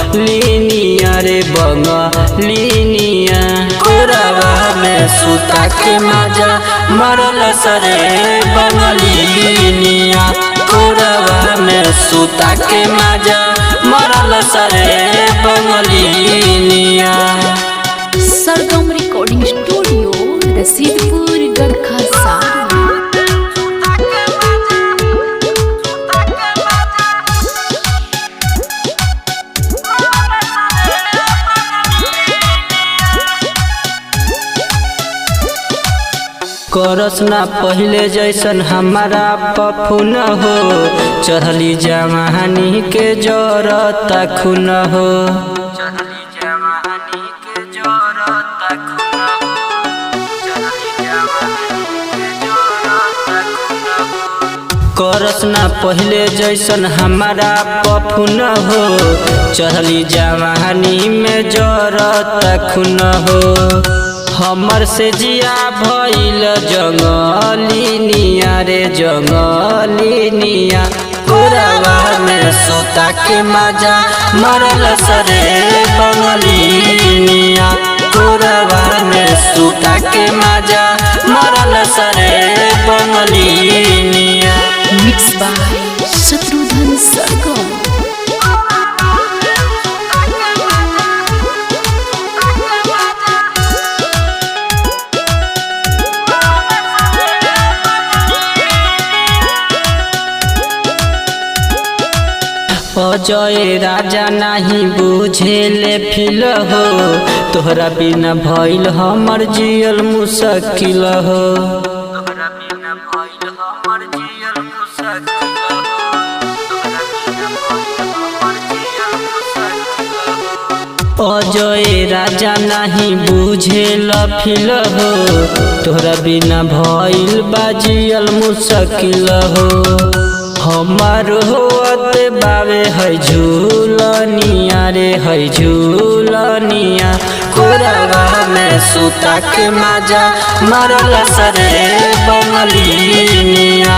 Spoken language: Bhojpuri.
बंगलिनिया रे बंगलिनिया। कोरवा में सुता के मजा मरल सरे बंगलिनिया। कोरवा में सुता के मजा मरल सरे बंगलिनिया। सरगम रिकॉर्डिंग स्टूडियो रसीदपुर गढ़खा सारण। करस ना पहले जैसन हमारा पफुन हो, चढ़ली जवानी के जरता खून हो। चढ़ली जवानी के जरता खून हो, चढ़ली जवानी के जरता खून हो। करस ना पहले जैसन हमारा पफुन हो, चढ़ली जवानी में जरता खून हो। हमर से जिया भइल जंगलिनिया रे जंगलिनिया। कोरवा में सुता के मजा मरल सरे बंगलिनिया। कोरवा में सुता के मजा मरल सरे बंगलिनिया। मिक्स बाय शत्रुघ्न सरगम। अजय राजा नहीं बुझेले फिल हो, तोहरा बिना भइल हमर जियल मुश्किल हो। तोहरा बिना भइल हमर जियल मुश्किल हो, तोहरा बिना भइल हमर जियल मुश्किल हो। अजय राजा नहीं बुझेल फिल हो, तोहरा बिना भइल बाजियल मुश्किल हो। हमार होत बावे है झूलनिया रे है झूलनिया। कोरवा में सुता के मजा मरल सरे बंगलिनिया।